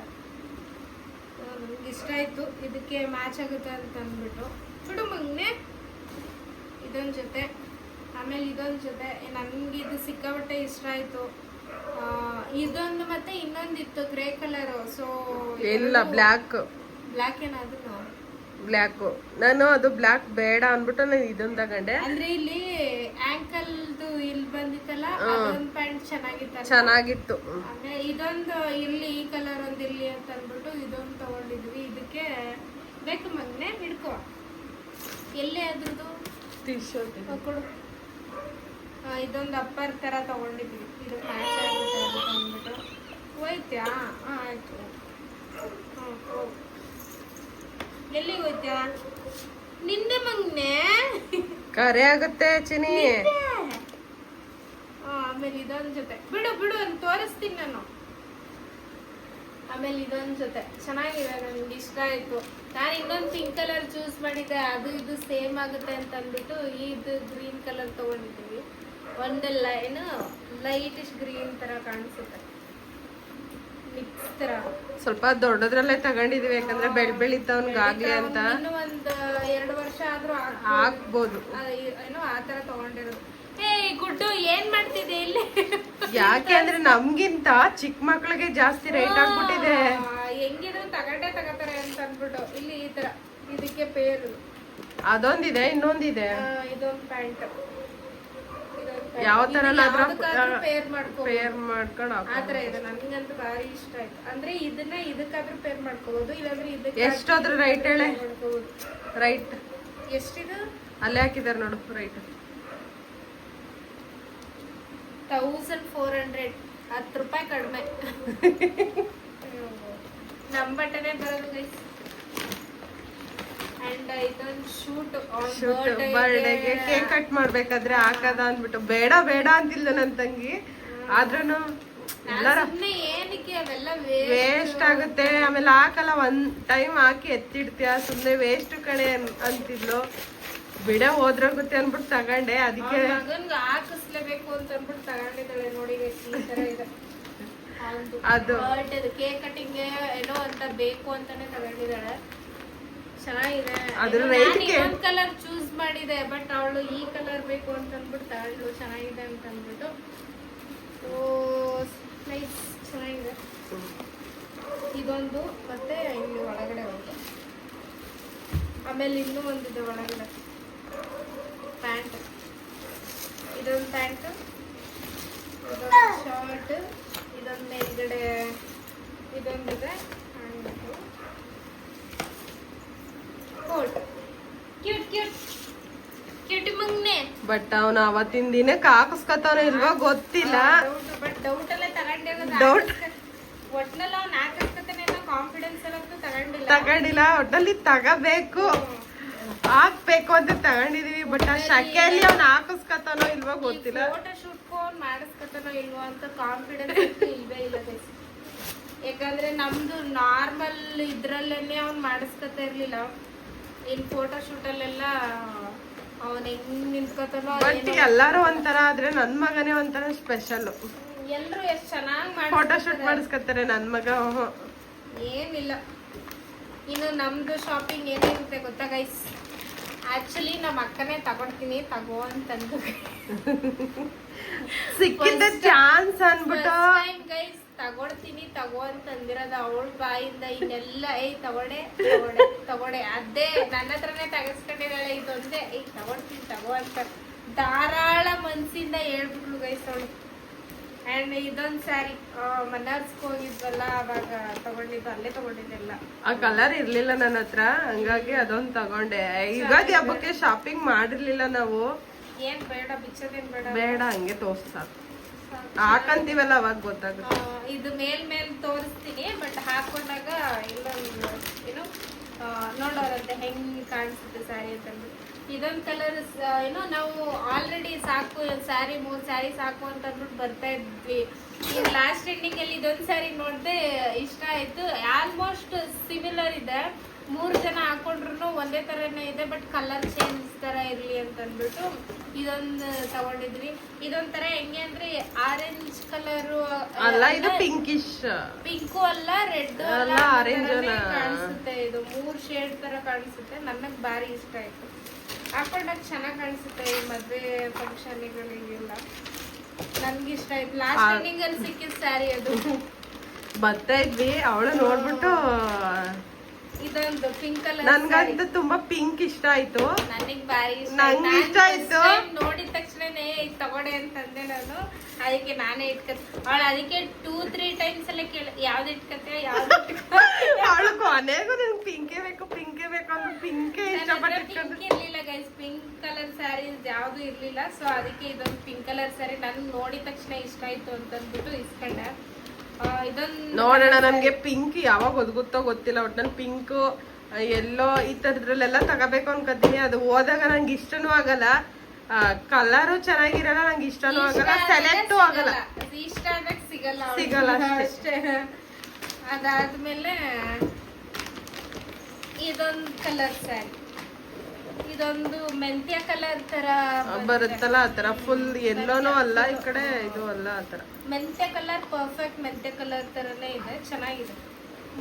ನನಗೆ ಇಷ್ಟ ಆಯಿತು, ಇದಕ್ಕೆ ಮ್ಯಾಚ್ ಆಗುತ್ತೆ ಅಂತ ಅಂದ್ಬಿಟ್ಟು ಬಿಡು ಮಗ್ನೆ. ಇದೊಂದು ಜೊತೆ, ಆಮೇಲೆ ಇದೊಂದು ಜೊತೆ ನನಗೆ ಇದು ಸಿಕ್ಕಾಪಟ್ಟೆ ಇಷ್ಟ ಆಯಿತು. ಇದೊಂದು ಮತ್ತೆ ಇನ್ನೊಂದಿತ್ತು ಗ್ರೇ ಕಲರು. ಸೊ ಇಲ್ಲ ಬ್ಲ್ಯಾಕ್ ಏನಾದ್ರು ಬ್ಲ್ಯಾಕ್. ನಾನು ಅದು ಬ್ಲ್ಯಾಕ್ ಬೇಡ ಅನ್ಬಿಟ್ಟು ನಾನು ಇದೊಂದು ತಗೊಂಡೆ. ಅಂದ್ರೆ ಇಲ್ಲಿ ಆಂಕಲ್ದು ಇಲ್ಲಿ ಬಂದಿತ್ತಲ್ಲ ಅದೊಂದು ಪ್ಯಾಂಟ್ ಚೆನ್ನಾಗಿತ್ತು. ಆಮೇಲೆ ಇದೊಂದು ಇಲ್ಲಿ ಈ ಕಲರ್ ಒಂದು ಇಲ್ಲಿ ಅಂತ ಅಂದ್ಬಿಟ್ಟು ಇದೊಂದು ತಗೊಂಡಿದ್ವಿ. ಇದಕ್ಕೆ ಬೇಕು ಮಗ್ನೆ ಹಿಡ್ಕೋ. ಎಲ್ಲೇ ಅದ್ರದ್ದು ಟೀ ಶರ್ಟ್ ಕೊಡು. ಇದೊಂದು ಅಪ್ಪರ್ ತರ ತಗೊಂಡಿದ್ವಿ. ಇದು ಮ್ಯಾಚ್ ಆಗುತ್ತೆ ಅಂತ ಅಂದ್ಬಿಟ್ಟು ಹೋಯ್ತ್ಯಾ? ಆಯ್ತು. ಎಲ್ಲಿಗೆ ಹೋಯ್ತ್ಯಾ? ನಿಂದೆ ಮಗ್ನೆ ಕರೆ ಆಗುತ್ತೆ ಚಿನಿ. ಆಮೇಲೆ ಇದೊಂದು ಜೊತೆ ಬಿಡು ಅಂತ ತೋರಿಸ್ತೀನಿ ನಾನು. ಆಮೇಲೆ ಇದೊಂದು ಜೊತೆ ಚೆನ್ನಾಗಿದೆ, ನನಗೆ ಇಷ್ಟ ಆಯ್ತು. ನಾನು ಇನ್ನೊಂದು ಪಿಂಕ್ ಕಲರ್ ಚೂಸ್ ಮಾಡಿದ್ದೆ, ಅದು ಇದು ಸೇಮ್ ಆಗುತ್ತೆ ಅಂತ ಅಂದ್ಬಿಟ್ಟು ಇದು ಗ್ರೀನ್ ಕಲರ್ ತಗೊಂಡಿದ್ದೀವಿ. ಒಂದೆಲ್ಲ ಏನು ಲೈಟಿಶ್ ಗ್ರೀನ್ ತರ ಕಾಣಿಸುತ್ತೆ, ಮಿಕ್ಸ್ ತರ. ಸ್ವಲ್ಪ ದೊಡ್ಡದ್ರಲ್ಲೇ ತಗೊಂಡಿದೀವಿ, ಯಾಕಂದ್ರೆ ಬೆಳಿತಾವನ್ಗಾಗ್ಲಿ ಅಂತ. ಇನ್ನು ಒಂದು 2 ವರ್ಷ ಆದ್ರೂ ಆಗ್ಬೋದು. ಏನೋ ಆ ತರ ತಗೊಂಡಿರೋದು. ಏ ಗುಡ್ಡು ಏನ್ ಮಾಡ್ತಿದ್ದೆ ಇಲ್ಲಿ? ಯಾಕೆ ಅಂದ್ರೆ ನಮ್ಗಿಂತ ಚಿಕ್ಕ ಮಕ್ಳಿಗೆ ಜಾಸ್ತಿ ರೇಟ್ ಆಗ್ಬಿಟ್ಟಿದೆ. ಹೆಂಗಿದ್ರು ತಗೋತಾರೆ ಅಂತ ಅಂದ್ಬಿಟ್ಟು ಇಲ್ಲಿ ಈ ತರ ಇದಕ್ಕೆ ಪೇರು ಅದೊಂದಿದೆ, ಇನ್ನೊಂದಿದೆ. ಇದೊಂದು ಪ್ಯಾಂಟ್ ಯಾವ ತರನಾದ್ರೂ ಪೇರ್ ಮಾಡ್ಕೋ, ಪೇರ್ ಮಾಡ್ಕೊಂಡು ಆತರ ಇದೆ. ನನ್ಗಂತೂ ಭಾರಿ ಇಷ್ಟ ಆಯ್ತು. ಅಂದ್ರೆ ಇದನ್ನ ಇದಕ್ಕಾದ್ರೂ ಪೇರ್ ಮಾಡ್ಕೋಬಹುದು, ಇಲ್ಲಾಂದ್ರೆ ಇದಕ್ಕೆ. ಎಷ್ಟಾದ್ರೂ ರೈಟ್ ಹೇಳೆ. ರೈಟ್ ಎಷ್ಟಿದು? ಅಲ್ಲೇ ಹಾಕಿದಾರೆ ನೋಡು ರೈಟ್. 1400, 10 ರೂಪಾಯಿ ಕಡಿಮೆ. ನಮ್ ಬಟ್ಟೆನೆ ಬರೋದು ಗೈಸ್. ಅಂಡ್ ಇದೊಂದು ಶೂಟ್ ಬರ್ಡೇಗೆ ಕೇಕ್ ಕಟ್ ಮಾಡ್ಬೇಕಾದ್ರೆ ಹಾಕದ ಅಂದ್ಬಿಟ್ಟು ಬೇಡ ಅಂತಿಲ್ಲ ನನ್ ತಂಗಿ. ಆದ್ರೂನು ಏನಕ್ಕೆ ಅವೆಲ್ಲ ವೇಸ್ಟ್ ಆಗುತ್ತೆ, ಆಮೇಲೆ ಹಾಕಲ್ಲ. ಒಂದ್ ಟೈಮ್ ಹಾಕಿ ಎತ್ತಿಡ್ತೀಯ, ಸುಮ್ನೆ ವೇಸ್ಟ್ ಕಣೆ ಅಂತಿದ್ಲು. ಬಿಡ ಹೋದ್ರಾಗುತ್ತೆ ಅನ್ಬಿಟ್ಟು ತಗೊಂಡೆ. ಅದಕ್ಕೆ ಮಗನ್ಗೆ ಹಾಕಿಸ್ಲೇಬೇಕು ಅಂತ ಅಂದ್ಬಿಟ್ಟು ತಗೊಂಡಿದ್ದಾಳೆ ನೋಡಿ. ಈ ತರ ಇದೆ ಅದು ಕೇಕ್ ಕಟಿಂಗ್ ಏನೋ ಅಂತ ಬೇಕು ಅಂತಾನೆ ತಗೊಂಡಿದ್ದಾಳೆ. ಚೆನ್ನಾಗಿದೆ. ಅದ್ರ ರೇಟ್ ಇನ್ನೊಂದ್ ಕಲರ್ ಚೂಸ್ ಮಾಡಿದೆ, ಬಟ್ ಅವಳು ಈ ಕಲರ್ ಬೇಕು ಅಂತ ಅಂದ್ಬಿಟ್ಟು ತಗೊಂಡ್ಲು. ಚೆನ್ನಾಗಿದೆ ಅಂತ ಅಂದ್ಬಿಟ್ಟು. ನೈಸ್, ಚೆನ್ನಾಗಿದೆ. ಇದೊಂದು ಮತ್ತೆ ಇಲ್ಲಿ ಒಳಗಡೆ ಒಂದು, ಆಮೇಲೆ ಇನ್ನೂ ಒಂದಿದೆ ಒಳಗಡೆ ಪ್ಯಾಂಟ್. ಇದೊಂದು ಪ್ಯಾಂಟ್, ಇದೊಂದು ಶರ್ಟ್, ಇದೊಂದು ಮೇಲ್ಗಡೆ ಇದೊಂದಿದೆ. ಕೋಟ್ ಕ್ಯೂಟ್ ಮಗ್ನೆ. ಬಟ್ ಅವನು ಅವತ್ತಿನ ದಿನಕ್ಕೆ ಹಾಕಿಸ್ಕೊತಾನ ಇಲ್ವಾ ಗೊತ್ತಿಲ್ಲ. ಬಟ್ ಡೌಟ್ ಅಲ್ಲೇ ತಗೊಂಡಿರೋದು. ಡೌಟ್ ಒಟ್ನಲ್ಲಿ ಅವ್ನು ಹಾಕಿಸ್ಕೊತಾನೆ ಅನ್ನೋ ಕಾನ್ಫಿಡೆನ್ಸ್ ಎಲ್ಲಂತೂ ತಗೊಂಡಿಲ್ಲ. ಒಟ್ಟಲ್ಲಿ ತಗೋಬೇಕು, ಹಾಕ್ಬೇಕು ಅಂತ ತಗೊಂಡಿದೀವಿ. ಬಟ್ ಆ ಶಕೆಯಲ್ಲಿ ಅವ್ನು ಹಾಕಿಸ್ಕೊತಾನೋ ಇಲ್ವಾ ಗೊತ್ತಿಲ್ಲ. ಫೋಟೋ ಶೂಟ್ ಮಾಡಿಸ್ಕೊತಾನೋ ಇಲ್ವಾ ಅಂತ ಕಾನ್ಫಿಡೆನ್ಸ್ ಇಲ್ವೇ ಇಲ್ಲ. ಯಾಕಂದ್ರೆ ನಮ್ದು ನಾರ್ಮಲ್ ಇದ್ರಲ್ಲೇನೆ ಅವ್ನು ಮಾಡಿಸ್ಕೊತಾ ಇರ್ಲಿಲ್ಲ. ಇನ್ ಫೋಟೋ ಶೂಟ್ ಅಲ್ಲೆಲ್ಲ ಅವನ್ ಹೆಂಗ್ ನಿಂತ್ಕೊತಾನೋ. ಬಟ್ ಎಲ್ಲಾರು ಒಂಥರ ಆದ್ರೆ ನನ್ ಮಗನೇ ಒಂಥರ ಸ್ಪೆಷಲ್. ಎಲ್ರು ಎಷ್ಟ್ ಚೆನ್ನಾಗಿ ಫೋಟೋ ಶೂಟ್ ಮಾಡಿಸ್ಕೊತಾರೆ. ನನ್ ಮಗ ಏನಿಲ್ಲ. ಇನ್ನು ನಮ್ದು ಶಾಪಿಂಗ್ ಏನಿರುತ್ತೆ ಗೊತ್ತಾ ಗೈಸ್? ಆಕ್ಚುಲಿ ನಮ್ಮ ಅಕ್ಕನೇ ತಗೊಡ್ತೀನಿ ತಗೋ ಅಂತಂದು ಸಿಕ್ಕಿದ್ದ ಚಾನ್ಸ್ ಅನ್ಬಿಟ್ಟು ಗೈಸ್ ತಗೊಡ್ತೀನಿ ತಗೋ ಅಂತಂದಿರೋದು ಅವಳ ಬಾಯಿಂದ. ಇನ್ನೆಲ್ಲ ತಗೊಡೆ ಅದೇ ನನ್ನ ಹತ್ರನೇ ತಗಸ್ಕೊಂಡಿದ್ದಾಳೆ. ಇದೊಂದೇ ತಗೊಡ್ತೀನಿ ತಗೋ ಅಂತ ಧಾರಾಳ ಮನ್ಸಿಂದ ಹೇಳ್ಬಿಟ್ಲು ಗೈಸ್ ಅವಳು. ಅಂಡ್ ಇದೊಂದ್ ಸ್ಯಾರಿ ಮನಾರ್ಸ್ಗೆ ಹೋಗಿದ್ವಲ್ಲ ಅವಾಗ ತಗೊಂಡಿದ್ದು, ಅಲ್ಲೇ ತಗೊಂಡಿದ್ದೆಲ್ಲ. ಆ ಕಲರ್ ಇರ್ಲಿಲ್ಲ ನನ್ನ ಹತ್ರ, ಹಂಗಾಗಿ ಅದೊಂದ್ ತಗೊಂಡೆ. ಯುಗಾದಿ ಹಬ್ಬಕ್ಕೆ ಶಾಪಿಂಗ್ ಮಾಡಿರ್ಲಿಲ್ಲ ನಾವು. ಏನ್ ಬೇಡ, ಬಿಚ್ಚೋದೇನ್ ಬೇಡ, ಬೇಡ ಹಂಗೆ ತೋರ್ಸ. ಹಾಕಂತೀವಲ್ಲ ಅವಾಗ ಗೊತ್ತಾಗುತ್ತೆ. ಇದು ಮೇಲ್ ತೋರಿಸ್ತೀನಿ, ಬಟ್ ಹಾಕೊಂಡಾಗ ಇಲ್ಲೊಂದು ಏನೋ ನೋಡೋರಂತೆ ಹೆಂಗ್ ಕಾಣಿಸುತ್ತೆ ಸ್ಯಾರಿ ಅಂತಂದ್ಬಿಟ್ಟು. ಇದೊಂದು ಕಲರ್ ಏನೋ ನಾವು ಆಲ್ರೆಡಿ ಸಾಕು ಸ್ಯಾರಿ 3 ಸ್ಯಾರಿ ಸಾಕು ಅಂತ ಅಂದ್ಬಿಟ್ಟು ಬರ್ತಾ ಇದ್ವಿ. ಈಗ ಲಾಸ್ಟ್ ಎಂಡಿಂಗ್ ಅಲ್ಲಿ ಇದೊಂದು ಸ್ಯಾರಿ ನೋಡಿದೆ, ಇಷ್ಟ ಆಯ್ತು. ಆಲ್ಮೋಸ್ಟ್ ಸಿಮಿಲರ್ ಇದೆ, 3 ಜನ ಹಾಕೊಂಡ್ರು ಒಂದೇ ತರನೇ ಇದೆ, ಬಟ್ ಕಲರ್ ಚೇಂಜ್ ತರ ಇರ್ಲಿ ಅಂತ ಅಂದ್ಬಿಟ್ಟು ಇದೊಂದು ತಗೊಂಡಿದ್ವಿ. ಇದೊಂಥರ ಹೆಂಗೆ ಅಂದ್ರೆ ಆರೆಂಜ್ ಕಲರ್ ಅಲ್ಲ, ಇದು ಪಿಂಕಿಶ್, ಪಿಂಕು ಅಲ್ಲ, ರೆಡ್ ಅಲ್ಲ, ಆರೆಂಜ್ ಕಾಣಿಸುತ್ತೆ. ಇದು 3 ಶೇಡ್ ತರ ಕಾಣಿಸುತ್ತೆ. ನನಗ್ ಭಾರಿ ಇಷ್ಟ ಆಯ್ತು. ಹಾಕೊಂಡಾಗ ಚೆನ್ನಾಗ್ ಕಾಣಿಸುತ್ತೆ ಈ ಮದ್ವೆ ಫಂಕ್ಷನ್ಗಳಿಗೆಲ್ಲ. ನನ್ಗೆ ಇಷ್ಟ ಆಯ್ತು. ಲಾಸ್ಟ್ ಎಂಡಿಂಗ್ ಅಲ್ಲಿ ಸಿಕ್ಕಿದ ಸ್ಯಾರಿ ಅದು. ಬರ್ತಾ ಇದ್ವಿ, ಅವಳು ನೋಡ್ಬಿಟ್ಟು ಇದೊಂದು ಪಿಂಕ್ ಕಲರ್ ನನ್ಗಂತೂ ತುಂಬಾ ಪಿಂಕ್ ಇಷ್ಟ ಆಯ್ತು. ನನಗ್ ಭಾರಿ ಇಷ್ಟ. ನಂಗೆ ಇಷ್ಟ ಆಯ್ತು. ನೋಡಿದ ತಕ್ಷಣನೇ ತಗೊಡೆ ಅಂತಂದೆ ನಾನು. ಅದಕ್ಕೆ ನಾನೇ ಅವಳು ಅದಕ್ಕೆ 2-3 ಟೈಮ್ಸ್ ಎಲ್ಲ ಯಾವ್ದು ಇಟ್ಕತ್ತೆ ಯಾವ್ದು ಅವಳು ಕೊನೆಗೂ ನನ್ಗೆ ಪಿಂಕೇ ಬೇಕು ಅಂದ್ರೆ ಪಿಂಕೇ ಇಷ್ಟಪಟ್ಟು ಪಿಂಕ್ ಇರ್ಲಿಲ್ಲ ಗೈಸ್. ಪಿಂಕ್ ಕಲರ್ ಸ್ಯಾರಿ ಯಾವ್ದು ಇರ್ಲಿಲ್ಲ. ಸೊ ಅದಕ್ಕೆ ಇದೊಂದು ಪಿಂಕ್ ಕಲರ್ ಸ್ಯಾರಿ ನನ್ಗೆ ನೋಡಿದ ತಕ್ಷಣ ಇಷ್ಟ ಆಯ್ತು ಅಂತ ಅಂದ್ಬಿಟ್ಟು ಇಸ್ಕೊಂಡೆ. ನೋಡೋಣ. ನನ್ಗೆ ಪಿಂಕ್ ಯಾವಾಗ ಒದಗುತ್ತೋ ಗೊತ್ತಿಲ್ಲ, ಒಟ್ನಲ್ಲಿ ಪಿಂಕ್ ಎಲ್ಲೋ ಈ ತರದ್ರಲ್ಲೆಲ್ಲ ತಗೋಬೇಕು ಅನ್ಕೋತೀನಿ. ಅದು ಹೋದಾಗ ನಂಗೆ ಇಷ್ಟನೂ ಆಗಲ್ಲ, ಕಲರು ಚೆನ್ನಾಗಿರಲ್ಲ, ನಂಗೆ ಇಷ್ಟನೂ ಆಗಲ್ಲ, ಸೆಲೆಕ್ಟು ಆಗಲ್ಲ, ಇಷ್ಟ ಆದಾಗ ಸಿಗಲ್ಲ ಅಷ್ಟೇ. ಅದಾದ್ಮೇಲೆ ಇದೊಂದು ಕಲರ್ ಸ್ಯಾರಿ, ಇದೊಂದು ಮೆಂತ್ಯ ಕಲರ್ ತರ ಬರುತ್ತಲ್ಲ, ಆತರ ಫುಲ್ ಎಲ್ಲೋನೂ ಅಲ್ಲ, ಈ ಕಡೆ ಇದು ಅಲ್ಲ, ಆತರ ಮೆಂತ್ಯ ಕಲರ್ ಪರ್ಫೆಕ್ಟ್ ಮೆಂತ್ಯ ಕಲರ್ ತರನೇ ಇದೆ, ಚೆನ್ನಾಗಿದೆ.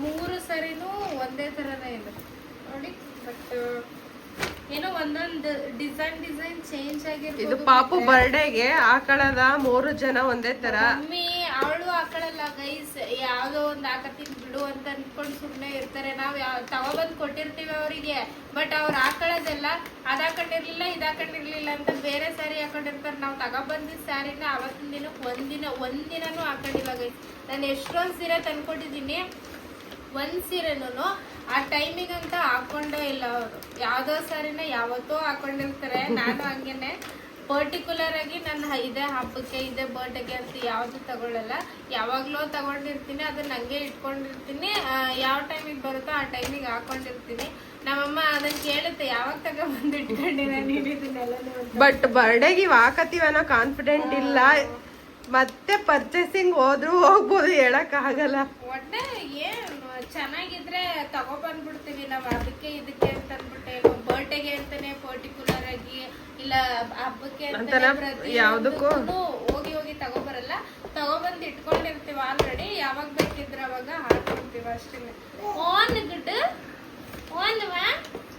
3 ಸರಿನೂ ಒಂದೇ ತರನೇ ಇದೆ ನೋಡಿ. ಬಟ್ ಏನೋ ಒಂದೊಂದು ಡಿಸೈನ್ ಚೇಂಜ್ ಆಗಿರ್ಬೋದು. ಇದು ಪಾಪು ಬರ್ಡೇಗೆ ಹಾಕೊಳ್ಳದ 3 ಜನ ಒಂದೇ ತರ. ಮಮ್ಮಿ ಅವಳು ಹಾಕೊಳ್ಳಲ್ಲ ಗೈಸ್, ಯಾವ್ದೋ ಒಂದ್ ಹಾಕತ್ತೀನಿ ಬಿಡು ಅಂತ ಅನ್ಕೊಂಡು ಸುಮ್ನೆ ಇರ್ತಾರೆ. ನಾವ್ ತಗೊಬಂದ್ ಕೊಟ್ಟಿರ್ತೀವಿ ಅವರಿಗೆ, ಬಟ್ ಅವ್ರು ಹಾಕೊಳ್ಳೋದೆಲ್ಲ ಅದ್ ಹಾಕೊಂಡಿರ್ಲಿಲ್ಲ ಇದ್ ಹಾಕೊಂಡಿರ್ಲಿಲ್ಲ ಅಂತ ಬೇರೆ ಸ್ಯಾರಿ ಹಾಕೊಂಡಿರ್ತಾರೆ. ನಾವ್ ತಗೊಬಂದಿದ್ ಸ್ಯಾರಿನ ಅವತ್ತಿನ ದಿನಕ್ಕೆ ಒಂದಿನನೂ ಹಾಕೊಂಡಿಲ್ಲ ಗೈಸ್. ನಾನು ಎಷ್ಟೊಂದ್ ಸೀರೆ ತಂದ್ಕೊಟ್ಟಿದ್ದೀನಿ, ಒಂದ್ ಸೀರೆನೂ ಆ ಟೈಮಿಗೆ ಅಂತ ಹಾಕೊಂಡೇ ಇಲ್ಲ ಅವರು. ಯಾವ್ದೋ ಸ್ಯಾರಿನ ಯಾವತ್ತೋ ಹಾಕೊಂಡಿರ್ತಾರೆ. ನಾನು ಹಂಗೇನೆ ಪರ್ಟಿಕ್ಯುಲರ್ ಆಗಿ ನಾನು ಇದೇ ಹಬ್ಬಕ್ಕೆ ಇದೇ ಬರ್ಡೇಗೆ ಅಂತ ಯಾವ್ದು ತಗೊಳ್ಳಲ್ಲ. ಯಾವಾಗ್ಲೋ ತಗೊಂಡಿರ್ತೀನಿ, ಅದನ್ನ ಹಂಗೆ ಇಟ್ಕೊಂಡಿರ್ತೀನಿ. ಯಾವ ಟೈಮಿಗೆ ಬರುತ್ತೋ ಆ ಟೈಮಿಗೆ ಹಾಕೊಂಡಿರ್ತೀನಿ. ನಮ್ಮಮ್ಮ ಅದನ್ನ ಕೇಳುತ್ತೆ, ಯಾವಾಗ ತಗೊಂಡ್ಬಂದು ಇಟ್ಕೊಂಡಿನ ನೀಡಿದ್ದೀನೆಲ್ಲ. ಬಟ್ ಬರ್ಡೇಗೆ ಇವ್ ಹಾಕತ್ತೀವಿ ಅನ್ನೋ ಕಾನ್ಫಿಡೆಂಟ್ ಇಲ್ಲ. ಮತ್ತೆ ಪರ್ಚೇಸಿಂಗ್ ಹೋದ್ರು ಹೋಗ್ಬೋದು, ಹೇಳಕ್ ಆಗಲ್ಲ. ಒಟ್ಟೆ ಏನ್ ಚೆನ್ನಾಗಿದ್ರೆ ತಗೊಬಂದ್ಬಿಡ್ತೀವಿ ನಾವು. ಅದಕ್ಕೆ ಇದಕ್ಕೆ ಅಂತ ಅಂದ್ಬಿಟ್ಟೆ ಬರ್ಡೇಗೆ ಅಂತಾನೆ ಪರ್ಟಿಕ್ಯುಲರ್ ಆಗಿ ಇಲ್ಲ ಹಬ್ಬಕ್ಕೆ ಯಾವ್ದಕ್ಕೂ ಹೋಗಿ ತಗೊಬರಲ್ಲ. ತಗೊಬಂದ್ ಇಟ್ಕೊಂಡಿರ್ತೀವಿ ಆಲ್ರೆಡಿ. ಯಾವಾಗ ಬೇಕಿದ್ರೆ ಅವಾಗ ಹಾಕಿರ್ತೀವಿ ಅಷ್ಟೇ. ಓನ್ವಾ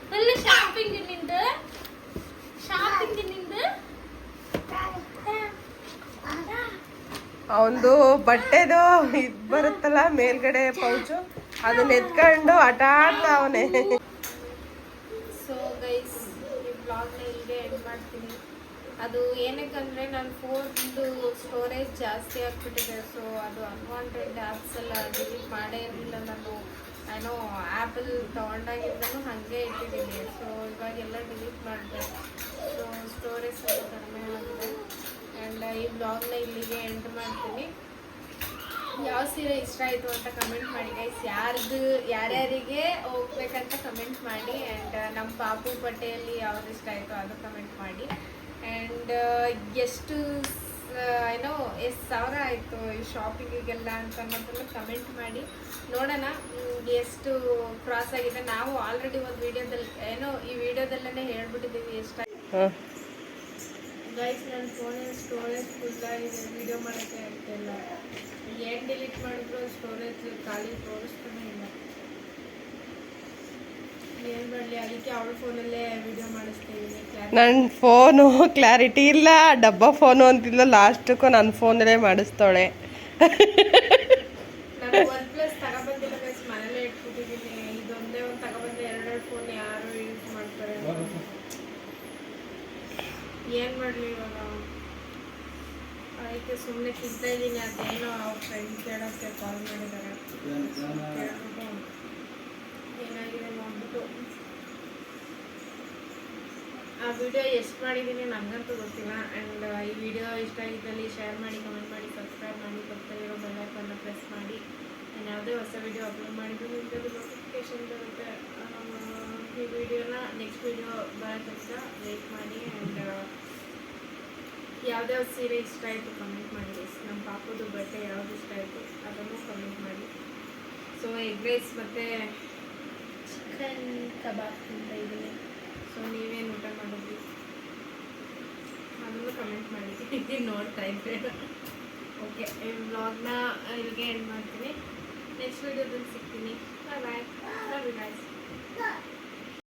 ಫುಲ್ ಶಾಪಿಂಗ್ ನಿಂದು ಒಂದು ಬಟ್ಟೆದು ಇದ್ ಬರುತ್ತಲ್ಲ ಮೇಲ್ಗಡೆ ಪೌಚು, ಅದನ್ನ ಎತ್ಕೊಂಡು ಆಟ ಆಡ್ತಾವನೆ. ಸೊ ಗೈಸ್, ಈ ಬ್ಲಾಗ್ನ ಇಲ್ಲೇ ಎಂಡ್ ಮಾಡ್ತೀನಿ. ಅದು ಏನಕ್ಕಂದ್ರೆ ನನ್ನ ಫೋನ್ದು ಸ್ಟೋರೇಜ್ ಜಾಸ್ತಿ ಆಗ್ಬಿಟ್ಟಿದೆ. ಸೊ ಅದು ಅನ್ವಾಂಟೆಡ್ ಆ್ಯಪ್ಸ್ ಎಲ್ಲ ಡಿಲೀಟ್ ಮಾಡೇ ಇರಲಿಲ್ಲ ನಾನು. ಏನೋ ಆ್ಯಪಲ್ ತೊಗೊಂಡಾಗಿಂದನೂ ಹಾಗೆ ಇಟ್ಟಿದ್ದೀನಿ. ಸೊ ಇವಾಗೆಲ್ಲ ಡಿಲೀಟ್ ಮಾಡಿದೆ. ಸೊ ಸ್ಟೋರೇಜ್ ಸ್ವಲ್ಪ ಕಡಿಮೆ ಆಗಿದೆ. ಆ್ಯಂಡ್ ಈ ಬ್ಲಾಗ್ನ ಇಲ್ಲಿಗೆ ಎಂಡ್ ಮಾಡ್ತೀನಿ. ಯಾವ ಸೀರೆ ಇಷ್ಟ ಆಯಿತು ಅಂತ ಕಮೆಂಟ್ ಮಾಡಿ ಗೈಸ್. ಯಾರ್ಯಾರಿಗೆ ಹೋಗ್ಬೇಕಂತ ಕಮೆಂಟ್ ಮಾಡಿ. ಆ್ಯಂಡ್ ನಮ್ಮ ಪಾಪು ಬಟ್ಟೆಯಲ್ಲಿ ಯಾವ್ದು ಇಷ್ಟ ಆಯಿತು ಅದು ಕಮೆಂಟ್ ಮಾಡಿ. ಆ್ಯಂಡ್ ಎಷ್ಟು ಸಾವಿರ ಆಯಿತು ಈ ಶಾಪಿಂಗಿಗೆಲ್ಲ ಅಂತ ಅನ್ನೋದನ್ನು ಕಮೆಂಟ್ ಮಾಡಿ. ನೋಡೋಣ ಎಷ್ಟು ಕ್ರಾಸ್ ಆಗಿದೆ. ನಾವು ಆಲ್ರೆಡಿ ಒಂದು ವಿಡಿಯೋದಲ್ಲಿ ಈ ವಿಡಿಯೋದಲ್ಲೇ ಹೇಳ್ಬಿಟ್ಟಿದ್ದೀವಿ ಎಷ್ಟಾಗಿ. ಗೈಸ್, ನನ್ನ ಫೋನಿನ ಸ್ಟೋರೇಜ್ ಫುಲ್ ಆಗಿದೆ, ವಿಡಿಯೋ ಮಾಡೋಕ್ಕೆ ಆಗ್ತಾಯಿಲ್ಲ. ಏನು ಡಿಲೀಟ್ ಮಾಡಿದ್ರು ಸ್ಟೋರೇಜ್ ಖಾಲಿ ತೋರಿಸ್ತಾನೆ ಇಲ್ಲ. ಏನು ಮಾಡಲಿ, ಅದಕ್ಕೆ ಅವಳ ಫೋನಲ್ಲೇ ವಿಡಿಯೋ ಮಾಡಿಸ್ತೀವಿ. ನನ್ನ ಫೋನು ಕ್ಲಾರಿಟಿ ಇಲ್ಲ, ಡಬ್ಬ ಫೋನು ಅಂತಿಲ್ಲ, ಲಾಸ್ಟಕ್ಕೂ ನನ್ನ ಫೋನಲ್ಲೇ ಮಾಡಿಸ್ತಾಳೆ. ನಾನು OnePlus ತಗೊಬಂದಿಲ್ಲ ಗೈಸ್, ಮನೇಲೇ ಇಟ್ಬಿಟ್ಟಿದ್ದೀನಿ. ಇದೊಂದೇ ಒಂದು ತಗೊಬಂದ್ರೆ 2 ಫೋನ್ ಯಾರು ಯೂಸ್ ಮಾಡ್ತಾರೆ. ಏನು ಮಾಡಲಿ ಇವಾಗ, ಅದಕ್ಕೆ ಸುಮ್ಮನೆ ತಿಂತಾ ಇದ್ದೀನಿ. ಅದೇನೋ ಅವ್ರ ಫ್ರೆಂಡ್ ಕೇಳೋಕ್ಕೆ ಕಾಲ್ ಮಾಡಿದ್ದಾರೆ. ಕೇಳ್ಬಿಟ್ಟು ಏನಾಗಿದೆ ನೋಡ್ಬಿಟ್ಟು ವಿಡಿಯೋ ಎಷ್ಟು ಮಾಡಿದ್ದೀನಿ ನನಗಂತೂ ಗೊತ್ತಿಲ್ಲ. ಆ್ಯಂಡ್ ಈ ವಿಡಿಯೋ ಇಷ್ಟ ಆಗಿದ್ದಲ್ಲಿ ಶೇರ್ ಮಾಡಿ, ಕಮೆಂಟ್ ಮಾಡಿ, ಸಬ್ಸ್ಕ್ರೈಬ್ ಮಾಡಿ, ಪಕ್ಕದಲ್ಲಿ ಇರೋ ಬೆಲ್ ಐಕಾನ್ನ ಪ್ರೆಸ್ ಮಾಡಿ. ನಾನು ಯಾವುದೇ ಹೊಸ ವಿಡಿಯೋ ಅಪ್ಲೋಡ್ ಮಾಡಿದ್ರು ನಿಮಗೆ ನೋಟಿಫಿಕೇಶನ್ ಬರುತ್ತೆ. ಈ ವಿಡಿಯೋನ ನೆಕ್ಸ್ಟ್ ವಿಡಿಯೋ ಬರೋ ತನಕ ವೇಟ್ ಮಾಡಿ. ಆ್ಯಂಡ್ ಯಾವ್ದಾವ್ದು ಸೀರೆ ಇಷ್ಟ ಆಯಿತು ಕಮೆಂಟ್ ಮಾಡಿ. ನಮ್ಮ ಪಾಪದು ಬಟ್ಟೆ ಯಾವ್ದು ಇಷ್ಟ ಆಯಿತು ಅದನ್ನು ಕಮೆಂಟ್ ಮಾಡಿ. ಸೊ ಎಗ್ ರೈಸ್ ಮತ್ತು ಚಿಕನ್ ಕಬಾಬ್ ಅಂತ ಇದ್ದೀನಿ. ಸೊ ನೀವೇನು ಊಟ ಮಾಡಿದ್ರಿ ಅದನ್ನು ಕಮೆಂಟ್ ಮಾಡಿ ನೋಡ್ತಾ ಇದ್ದೆ. ಓಕೆ, ಈ ವ್ಲಾಗ್ನ ಇಲ್ಲಿಗೆ ಎಂಡ್ ಮಾಡ್ತೀನಿ. ನೆಕ್ಸ್ಟ್ ವಿಡಿಯೋದಲ್ಲಿ ಸಿಗ್ತೀನಿ. Bye bye. Love you guys.